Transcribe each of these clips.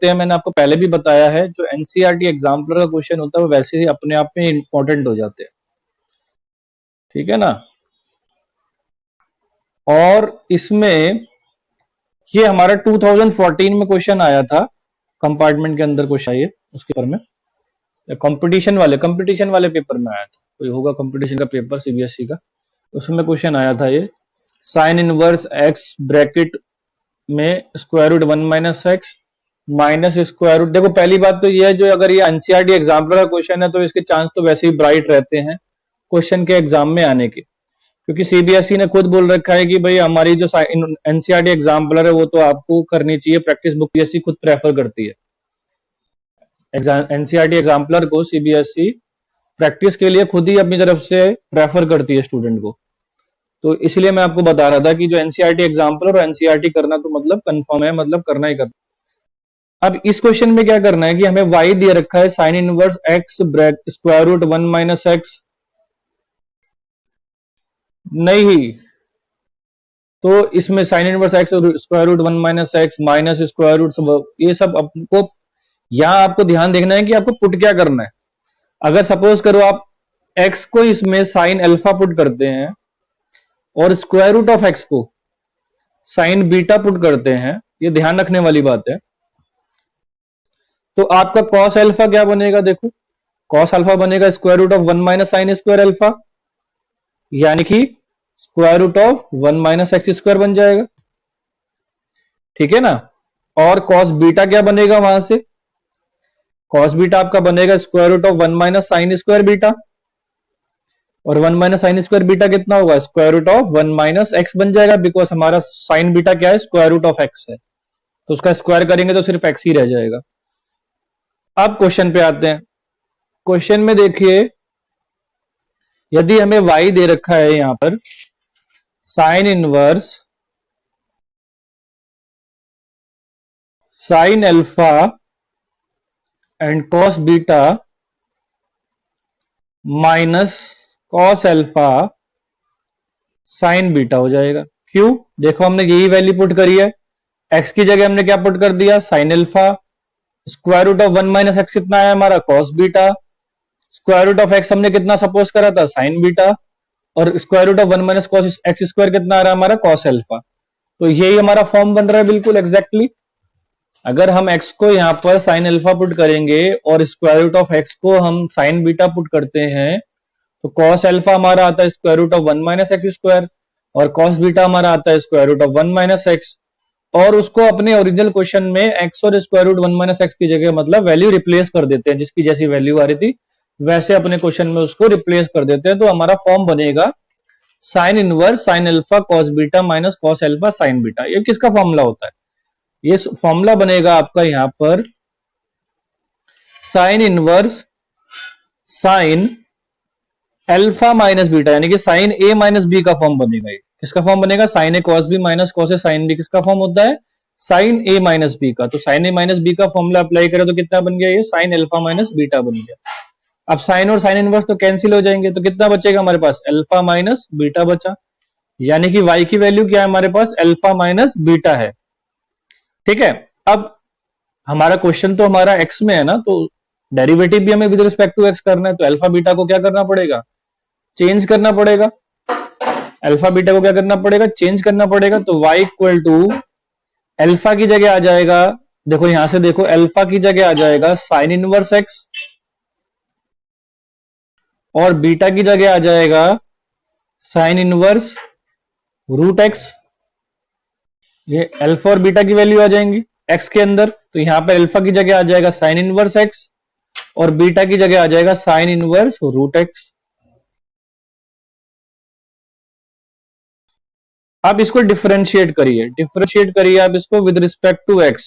होते हैं, मैंने आपको पहले भी बताया है, जो एनसीईआरटी एग्जाम्पलर का क्वेश्चन होता है वो वैसे ही अपने आप में इंपॉर्टेंट हो जाते हैं, ठीक है ना। और इसमें ये हमारा 2014 में क्वेश्चन आया था, कंपार्टमेंट के अंदर क्वेश्चन आया उसके पेपर में, कंपटीशन वाले पेपर में आया था, कोई होगा कंपटीशन का पेपर सीबीएसई का, उसमें क्वेश्चन आया था ये, साइन इनवर्स एक्स ब्रैकेट में square root 1 minus X minus square root. देखो पहली बात तो ये है, जो अगर ये एनसीईआरटी एग्जाम्पलर का क्वेश्चन है तो इसके चांस तो वैसे ही ब्राइट रहते हैं क्वेश्चन के एग्जाम में आने के, क्योंकि सीबीएसई ने खुद बोल रखा है कि भाई हमारी जो एनसीईआरटी एग्जाम्पलर है वो तो आपको करनी चाहिए, प्रैक्टिस बुक सीबीएसई खुद प्रेफर करती है, एनसीईआरटी एग्जाम्पलर को सीबीएसई प्रैक्टिस के लिए खुद ही अपनी तरफ से प्रेफर करती है स्टूडेंट को। तो इसलिए मैं आपको बता रहा था कि जो एनसीईआरटी एग्जाम्पलर और एनसीईआरटी करना तो मतलब कंफर्म है, मतलब करना ही करना। अब इस क्वेश्चन में क्या करना है कि हमें y दिया रखा है sine inverse x square root 1 minus X, नहीं तो इसमें sine inverse x square root 1 minus X minus square root, ये सब आपको यहां आपको ध्यान देखना है कि आपको पुट क्या करना है। अगर सपोज करो आप x को इसमें साइन अल्फा पुट करते हैं और स्क्वायर रूट ऑफ x को साइन बीटा पुट करते हैं, ये ध्यान रखने वाली बात है, तो आपका कॉस अल्फा क्या बनेगा, देखो कॉस अल्फा बनेगा square root of 1 minus sine square alpha, यानी कि square root of 1 minus X square बन जाएगा, ठीक है ना। और कॉस बीटा क्या बनेगा वहां से, कॉस बीटा आपका बनेगा square root of 1 minus sine square beta, और 1 माइनस साइन स्क्वायर बीटा कितना होगा, square root of 1 minus X बन जाएगा, बिकॉज हमारा साइन बीटा क्या है, स्क्वायर रूट ऑफ एक्स है, तो उसका स्क्वायर करेंगे तो सिर्फ एक्स ही रह जाएगा। अब क्वेश्चन पे आते हैं। क्वेश्चन में देखिए, यदि हमें y दे रखा है यहां पर sine inverse sine alpha and cos beta minus cos alpha sign beta हो जाएगा। क्यों, देखो हमने यही वैल्यू पुट करी है, x की जगह हमने क्या पुट कर दिया, sine alpha, square root of 1 minus X कितना है हमारा, cos beta, square root of X हमने कितना सपोज करा था, साइन बीटा, और square root of 1 minus cos X square कितना आ रहा है हमारा, कॉस अल्फा। तो यही हमारा फॉर्म बन रहा है बिल्कुल एग्जैक्टली। अगर हम x को यहां पर साइन अल्फा पुट करेंगे और स्क्वायर रूट ऑफ x को हम साइन बीटा पुट करते हैं, तो कॉस अल्फा हमारा आता है square root of 1 minus X square, और कॉस बीटा हमारा आता है square root of 1 minus X, और उसको अपने ओरिजिनल क्वेश्चन में x और स्क्वायर रूट 1 माइनस एक्स की जगह मतलब वैल्यू रिप्लेस कर देते हैं, जिसकी जैसी वैल्यू आ रही थी वैसे अपने क्वेश्चन में उसको रिप्लेस कर देते हैं, तो हमारा फॉर्म बनेगा sine inverse sine alpha cos beta minus cos alpha sign beta. ये किसका फॉर्मूला होता है, ये फॉर्मूला बनेगा आपका यहां पर sine inverse sine alpha minus beta, यानी कि साइन ए माइनस बी का फॉर्म बनेगा। ये किसका फॉर्म बनेगा, sign A cos B minus cos A sine B, किसका फॉर्म होता है, साइन ए माइनस बी का। तो साइन ए माइनस बी का फॉर्मूला अप्लाई करें तो कितना बन गया, ये साइन अल्फा माइनस बीटा बन गया। अब साइन और साइन इनवर्स तो कैंसिल हो जाएंगे, तो कितना बचेगा हमारे पास, अल्फा माइनस बीटा बचा, यानी कि y की वैल्यू क्या है हमारे पास, अल्फा माइनस बीटा है, ठीक है। अब हमारा क्वेश्चन तो हमारा x में है ना, तो डेरिवेटिव भी हमें विद रिस्पेक्ट टू x करना है, तो अल्फा बीटा को क्या करना पड़ेगा, चेंज करना पड़ेगा, अल्फा बीटा को क्या करना पड़ेगा, चेंज करना पड़ेगा। तो y इक्वल टू अल्फा की जगह आ जाएगा, देखो यहां से देखो अल्फा की जगह आ जाएगा साइन इनवर्स x, और बीटा की जगह आ जाएगा साइन इनवर्स रूट x। ये अल्फा और बीटा की वैल्यू आ जाएंगी x के अंदर, तो यहां पर अल्फा की जगह आ जाएगा साइन इनवर्स x और बीटा की जगह आ जाएगा साइन इनवर्स रूट x। आप इसको डिफरेंशिएट करिए आप इसको विद रिस्पेक्ट टू x।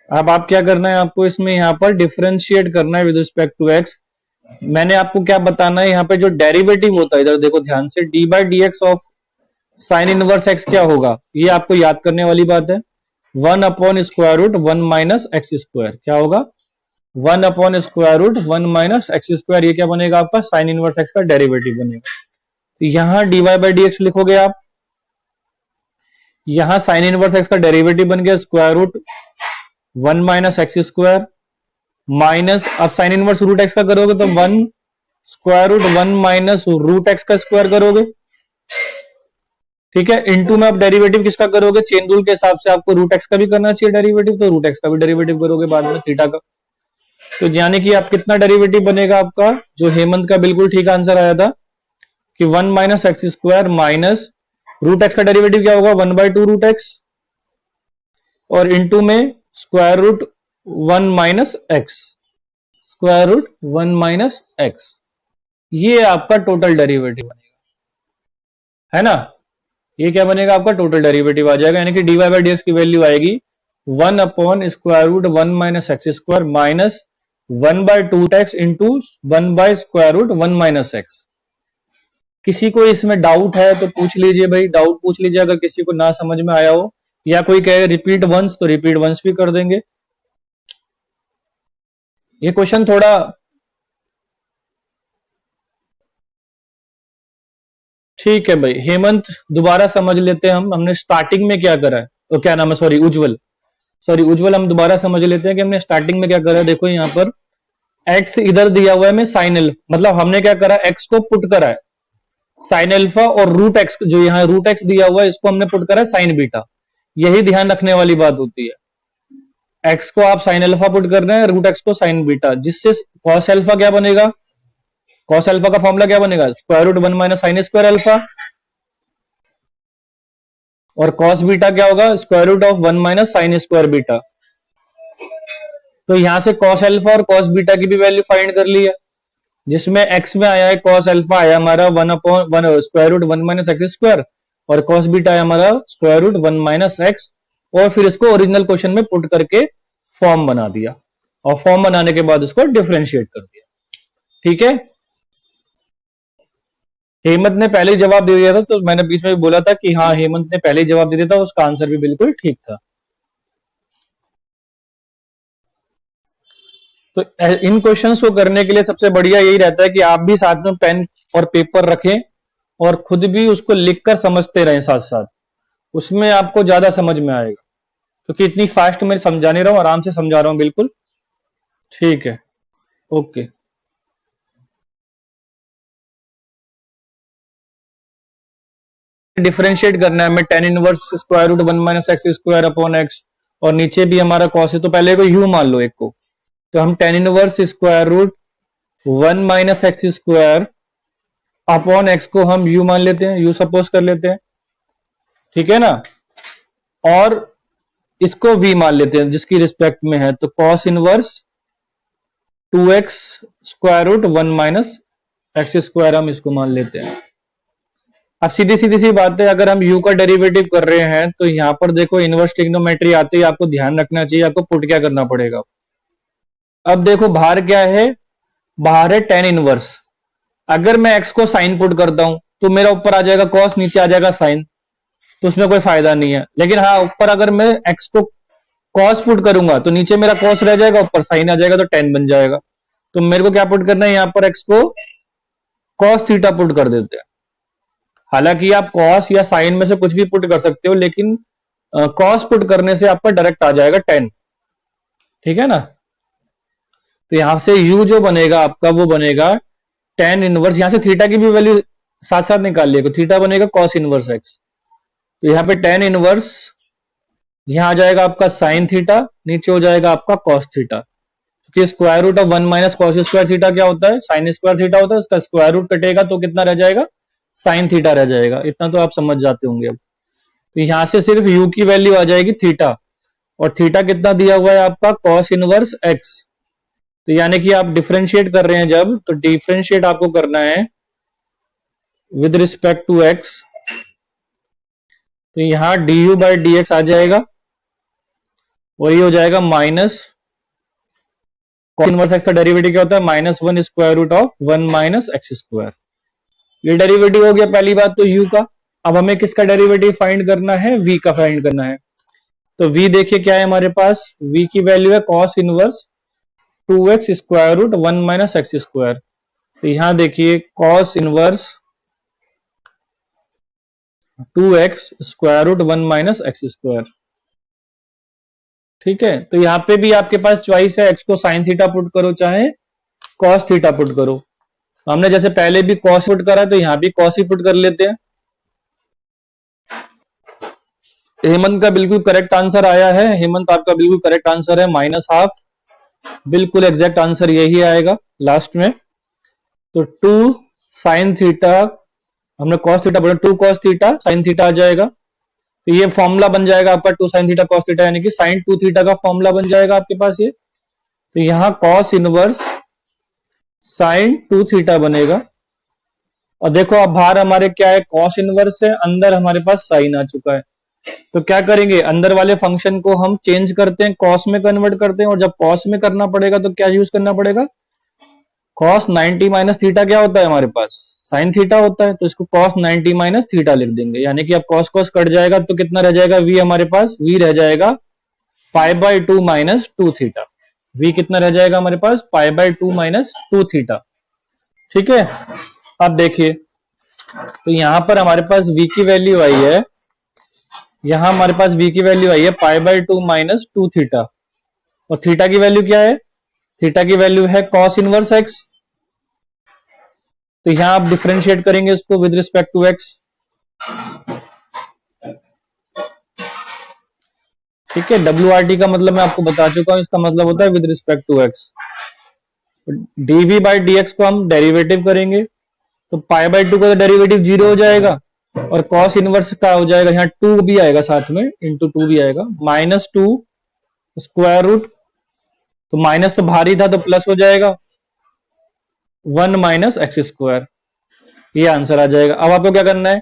अब आप क्या करना है, आपको इसमें यहां पर डिफरेंशिएट करना है विद रिस्पेक्ट टू x। मैंने आपको क्या बताना है, यहाँ पे जो डेरिवेटिव होता है, इधर देखो ध्यान से, D by D x of sine inverse x क्या होगा, ये आपको याद करने वाली बात है, 1 upon square root 1 minus X square, क्या होगा 1 upon square root 1 minus X square, ये क्या बनेगा आपका साइन इनवर्स x का डेरिवेटिव बनेगा। तो यहां dy बाई डी एक्स लिखोगे आप, यहां साइन इनवर्स एक्स का डेरिवेटिव बन गया स्क्वायर रूट 1 - x² माइनस, अब साइन इनवर्स रूट एक्स का करोगे तो 1 स्क्वायर रूट 1 - रूट एक्स का स्क्वायर करोगे, ठीक है। इनटू में आप डेरिवेटिव किसका करोगे, चेन रूल के हिसाब से आपको रूट एक्स का भी करना चाहिए डेरिवेटिव, तो रूट एक्स का भी डेरिवेटिव करोगे बाद में थीटा का। तो यानी कि आप कितना डेरिवेटिव बनेगा आपका, जो हेमंत का बिल्कुल ठीक आंसर आया था कि 1 - x² माइनस रूट एक्स का डेरिवेटिव क्या होगा 1/2 रूट एक्स, और इनटू में square root 1 - x, square root 1 - x, ये आपका टोटल डेरिवेटिव बनेगा, है ना। ये क्या बनेगा आपका टोटल डेरिवेटिव आ जाएगा, यानी कि dy बाई डी एक्स की वैल्यू आएगी 1/√1 - x² minus 1/2 x into 1/√1 - x। किसी को इसमें डाउट है तो पूछ लीजिए भाई, डाउट पूछ लीजिए अगर किसी को ना समझ में आया हो, या कोई कहे रिपीट वंस तो रिपीट वंस भी कर देंगे। ये क्वेश्चन थोड़ा ठीक है भाई। हेमंत दोबारा समझ लेते हैं हमने स्टार्टिंग में क्या करा है, तो क्या नाम है, सॉरी उज्जवल हम दोबारा समझ लेते हैं कि हमने स्टार्टिंग में क्या करा है। देखो यहाँ पर x इधर दिया हुआ है में साइन एल्फा, मतलब हमने क्या करा x को पुट करा है साइन एल्फा, और रूट एक्स जो यहाँ रूट एक्स दिया हुआ है इसको हमने पुट करा है साइन बीटा। यही ध्यान रखने वाली बात होती है, x को आप साइन एल्फा पुट कर रहे हैं, रूट एक्स को साइन बीटा, जिससे कॉस एल्फा क्या बनेगा, कॉस एल्फा का फॉर्मूला क्या बनेगा square root 1 - sine square alpha, और कॉस बीटा क्या होगा square root of 1 - sine square beta. तो यहां से कॉस एल्फा और कॉस बीटा की भी वैल्यू फाइंड कर ली है, जिसमें x में आया है कॉस एल्फा आया हमारा 1/1 स्क्वायर रूट 1 - x², और कॉस बीटा आया हमारा स्क्वायर रूट 1 - x, और फिर इसको ओरिजिनल क्वेश्चन में पुट करके फॉर्म बना दिया, और फॉर्म बनाने के बाद उसको डिफरेंशिएट कर दिया, ठीक है। हेमंत ने पहले ही जवाब दे दिया था, तो मैंने बीच में भी बोला था कि हाँ हेमंत ने पहले ही जवाब दे दिया था, उसका आंसर भी बिल्कुल ठीक था। तो इन क्वेश्चंस को करने के लिए सबसे बढ़िया यही रहता है कि आप भी साथ में पेन और पेपर रखें और खुद भी उसको लिखकर समझते रहें साथ साथ, उसमें आपको ज्यादा समझ में आएगा, क्योंकि इतनी फास्ट मैं समझा नहीं रहा हूं, आराम से समझा रहा हूं बिल्कुल, ठीक है, ओके। डिफरेंशिएट करना है हमें tan inverse square root 1 - x²/x, और नीचे भी हमारा कॉस है, तो पहले को यू मान लो एक को, तो हम tan inverse square root 1 - x² को हम यू मान लेते हैं, यू सपोज कर लेते हैं, ठीक है ना, और इसको v मान लेते हैं जिसकी रिस्पेक्ट में है, तो cos inverse 2x square root 1 - x² हम इसको मान लेते हैं। अब सीधी सीधी सी बात है, अगर हम u का डेरिवेटिव कर रहे हैं तो यहां पर देखो इनवर्स ट्रिग्नोमेट्री आते ही आपको ध्यान रखना चाहिए, आपको पुट क्या करना पड़ेगा। अब देखो बाहर क्या है, बाहर है टेन इनवर्स, अगर मैं x को साइन पुट करता हूं तो मेरा ऊपर आ जाएगा कॉस, नीचे आ जाएगा साइन, तो उसमें कोई फायदा नहीं है। लेकिन हाँ ऊपर अगर मैं x को कॉस पुट करूंगा तो नीचे मेरा कॉस रह जाएगा, ऊपर साइन आ जाएगा, तो टेन बन जाएगा। तो मेरे को क्या पुट करना है, यहां पर x को कॉस थीटा पुट कर देते हैं। हालांकि आप कॉस या साइन में से कुछ भी पुट कर सकते हो, लेकिन कॉस पुट करने से आपका डायरेक्ट आ जाएगा टेन, ठीक है ना। तो यहां से u जो बनेगा आपका वो बनेगा टेन इनवर्स, यहां से थीटा की भी वैल्यू साथ साथ निकाल लिएगा, थीटा बनेगा कॉस इनवर्स x, तो यहाँ पे टेन इनवर्स, यहां आ जाएगा आपका साइन थीटा, नीचे हो जाएगा आपका कॉस थीटा, क्योंकि square root of 1 - cos square theta क्या होता है, साइन स्क्वायर थीटा होता है, उसका स्क्वायर रूट कटेगा तो कितना रह जाएगा, साइन थीटा रह जाएगा। इतना तो आप समझ जाते होंगे। अब तो यहां से सिर्फ u की वैल्यू आ जाएगी थीटा, और थीटा कितना दिया हुआ है आपका कॉस इनवर्स x, तो यानी कि आप डिफरेंशिएट कर रहे हैं जब, तो डिफरेंशिएट आपको करना है विद रिस्पेक्ट टू x, तो यहां du बाई डी एक्स आ जाएगा, और ये हो जाएगा माइनस कॉस इनवर्स x का डेरिवेटिव क्या होता है -1 स्क्वायर रूट ऑफ 1 - x²। ये डेरिवेटिव हो गया पहली बात तो u का। अब हमें किसका डेरिवेटिव फाइंड करना है, v का फाइंड करना है। तो v देखिए क्या है हमारे पास, v की वैल्यू है cos inverse 2x square root 1 - x²। तो यहां देखिए कॉस इनवर्स 2x√1 - x²। ठीक है, तो यहां पे भी आपके पास चॉइस है, x को साइन थीटा पुट करो चाहे कॉस थीटा पुट करो। तो हमने जैसे पहले भी कॉस पुट करा तो यहां भी कॉस ही पुट कर लेते हैं। हेमंत का बिल्कुल करेक्ट आंसर आया है। हेमंत आपका बिल्कुल करेक्ट आंसर है, -12। बिल्कुल एग्जैक्ट आंसर यही आएगा लास्ट में। तो 2 साइन थीटा, हमने कॉस थीटा बोला, 2 कॉस थीटा साइन थीटा आ जाएगा। तो ये फॉर्मूला बन जाएगा आपका 2 साइन थीटा कॉस थीटा, यानी कि साइन 2 थीटा का फॉर्मूला बन जाएगा आपके पास ये। तो यहां कॉस इनवर्स साइन 2 थीटा बनेगा। और देखो अब बाहर हमारे क्या है, कॉस इनवर्स है, अंदर हमारे पास साइन आ चुका है। तो क्या करेंगे, अंदर वाले फंक्शन को हम चेंज करते हैं, कॉस में कन्वर्ट करते हैं। और जब कॉस में करना पड़ेगा तो क्या यूज करना पड़ेगा, कॉस 90 माइनस थीटा क्या होता है हमारे पास, साइन थीटा होता है। तो इसको कॉस 90 माइनस थीटा लिख देंगे, यानी कि अब कॉस कॉस कट जाएगा तो कितना रह जाएगा, वी हमारे पास, वी रह जाएगा π/2 माइनस 2 थीटा। वी कितना रह जाएगा हमारे पास, π/2 माइनस 2 थीटा। ठीक है, अब देखिए, तो यहां पर हमारे पास v की वैल्यू आई है, यहां हमारे पास v की वैल्यू आई है π/2 माइनस 2 थीटा। और थीटा की वैल्यू क्या है, थीटा की वैल्यू है कॉस इनवर्स x। तो यहां आप डिफरेंशिएट करेंगे इसको विद रिस्पेक्ट टू x। ठीक है, WRT का मतलब मैं आपको बता चुका हूं, इसका मतलब होता है with respect to x। dv/dx को हम डेरिवेटिव करेंगे तो π/2 का डेरिवेटिव 0 हो जाएगा, और कॉस इनवर्स का हो जाएगा, यहाँ 2 भी आएगा साथ में, इंटू 2 भी आएगा, -2 स्क्वायर रूट, तो माइनस तो भारी था तो प्लस हो जाएगा 1 माइनस x²। ये आंसर आ जाएगा। अब आपको क्या करना है,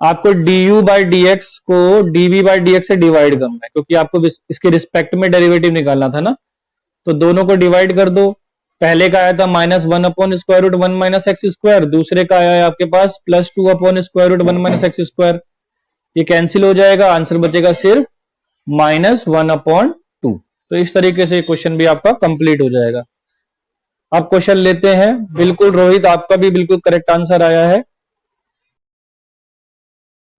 आपको du/dx को dv/dx से डिवाइड करना है, क्योंकि आपको इसके रिस्पेक्ट में डेरिवेटिव निकालना था ना। तो दोनों को डिवाइड कर दो। पहले का आया था -1/√1 माइनस x², दूसरे का आया है आपके पास +2/√1 माइनस x²। ये कैंसिल हो जाएगा, आंसर बचेगा सिर्फ -1/2। तो इस तरीके से क्वेश्चन भी आपका कंप्लीट हो जाएगा। अब क्वेश्चन लेते हैं। बिल्कुल रोहित, आपका भी बिल्कुल करेक्ट आंसर आया है।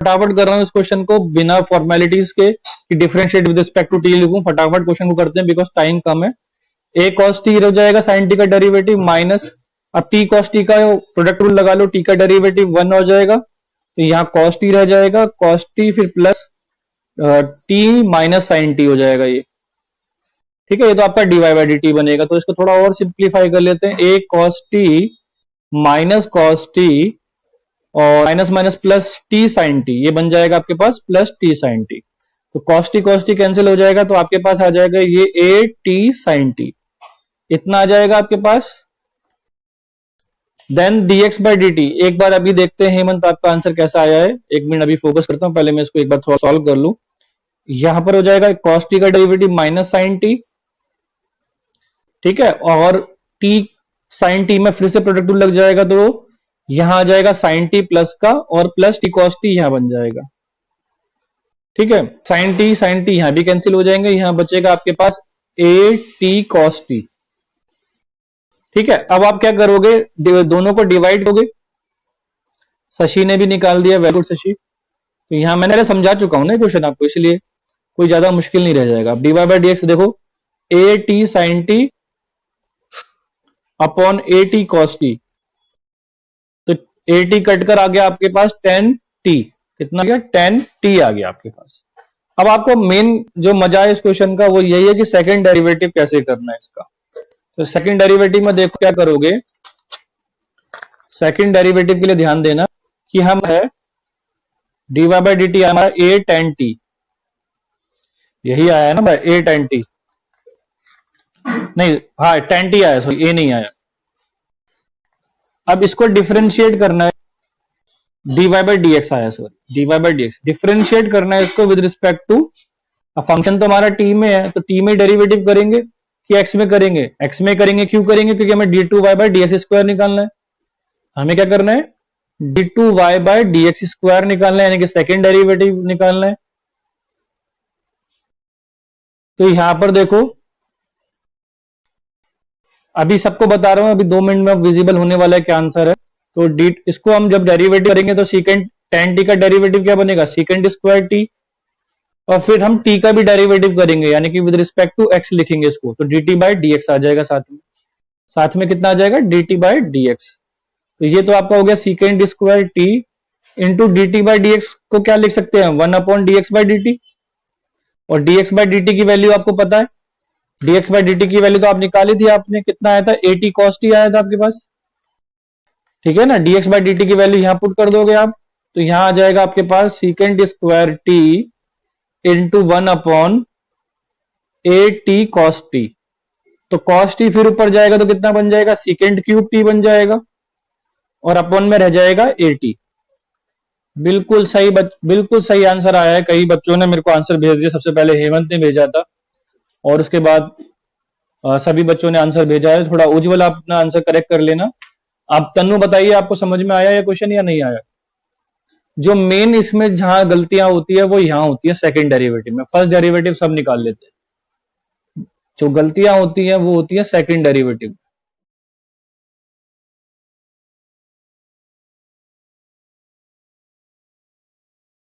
फटाफट कर रहा हूं इस क्वेश्चन को बिना फॉर्मेलिटीज के कि differentiate with respect to t लिखूं। फटाफट क्वेश्चन को करते हैं बिकॉज टाइम कम है। a cos t हो जाएगा साइन टी का डेरिवेटिव माइनस, अब t cos t का प्रोडक्ट रूल लगा लो, t का डेरिवेटिव 1 हो जाएगा, तो यहाँ cos t रह जाएगा, cos t फिर plus t minus sine t हो जाएगा ये। ठीक है, ये तो आपका dy/dt बनेगा। तो इसको थोड़ा और सिंप्लीफाई कर लेते हैं, a cos t minus cos t और minus minus plus t sin t, ये बन जाएगा आपके पास प्लस t sin t। तो cos t कैंसिल हो जाएगा, तो आपके पास आ जाएगा ये a t sin t, इतना आ जाएगा आपके पास। देन dx/dt, एक बार अभी देखते हैं हेमंत आपका आंसर कैसा आया है। एक मिनट अभी फोकस करता हूं, पहले मैं इसको एक बार थोड़ा सॉल्व कर लूं। यहां पर हो जाएगा cos t का डेरिवेटिव माइनस साइन टी, ठीक है, और t साइन टी में फिर से प्रोडक्ट रूल लग जाएगा, तो यहां आ जाएगा साइन टी प्लस का और प्लस टी cos t यहां बन जाएगा। ठीक है, साइन टी यहां भी कैंसिल हो जाएंगे, यहां बचेगा आपके पास a t cos t। ठीक है, अब आप क्या करोगे, दोनों को डिवाइड करोगे। शशि ने भी निकाल दिया, वेरी गुड शशि। तो यहां मैंने समझा चुका हूं ना क्वेश्चन आपको, इसलिए कोई ज्यादा मुश्किल नहीं रह जाएगा। अब dy/dx देखो, a t sin t upon a t cos t, तो a t कट कर आ गया आपके पास 10t, कितना गया 10t आ गया आपके पास। अब आपको मेन जो मजा है इस क्वेश्चन का वो यही है कि सेकंड डेरिवेटिव कैसे करना है इसका। तो सेकंड डेरिवेटिव में देखो क्या करोगे, सेकंड डेरिवेटिव के लिए ध्यान देना कि हम है dy/dt हमारा a tan t, यही आया है ना भाई, a tan t, नहीं हाँ tan t आया, सॉरी a नहीं आया। अब इसको डिफरेंशिएट करना है, dy/dx आया, सॉरी dy/dx डिफरेंशिएट करना है इसको विद रिस्पेक्ट टू, फंक्शन तो हमारा t में है, तो t में डेरिवेटिव करेंगे कि x में करेंगे, x में करेंगे। क्यों करेंगे, क्योंकि हमें d2y/dx² निकालना है। हमें क्या करना है, d2y/dx² निकालना है, यानी कि सेकेंड डेरिवेटिव निकालना है। तो यहां पर देखो, अभी सबको बता रहा हूं, अभी 2 मिनट में विजिबल होने वाला है क्या आंसर है। तो इसको हम जब डेरिवेटिव करेंगे तो tan t का डेरिवेटिव क्या बनेगा, सीकेंड स्क्वायर टी, और फिर हम t का भी डेरिवेटिव करेंगे, यानी कि विद रिस्पेक्ट टू x लिखेंगे इसको, तो dt बाई डी एक्स आ जाएगा साथ में कितना आ जाएगा, dt बाई डी एक्स। तो ये तो आपका हो गया सीकेंड square T into D T by D x को क्या लिख सकते हैं, 1/dx बाई dt, और dx बाई dt की वैल्यू आपको पता है, dx बाई dt की वैल्यू तो आप निकाल ही दिया आपने, कितना आया था, 80 cos t आया था आपके पास, ठीक है ना। dx बाई dt की वैल्यू यहां पुट कर दोगे आप, तो यहां आ जाएगा आपके पास second square T into 1/a t cos t, तो cos t फिर ऊपर जाएगा तो कितना बन जाएगा, सीकेंड क्यूब t बन जाएगा, और अपॉन में रह जाएगा a t। बिल्कुल सही आंसर आया है। कई बच्चों ने मेरे को आंसर भेज दिया, सबसे पहले हेमंत ने भेजा था, और उसके बाद सभी बच्चों ने आंसर भेजा है। थोड़ा उज्जवल आप अपना आंसर करेक्ट कर लेना। आप तन्नू बताइए, आपको समझ में आया या क्वेश्चन या नहीं आया। जो मेन इसमें जहां गलतियां होती है वो यहां होती है सेकंड डेरिवेटिव में, फर्स्ट डेरिवेटिव सब निकाल लेते हैं, जो गलतियां होती है वो होती है सेकंड डेरिवेटिव।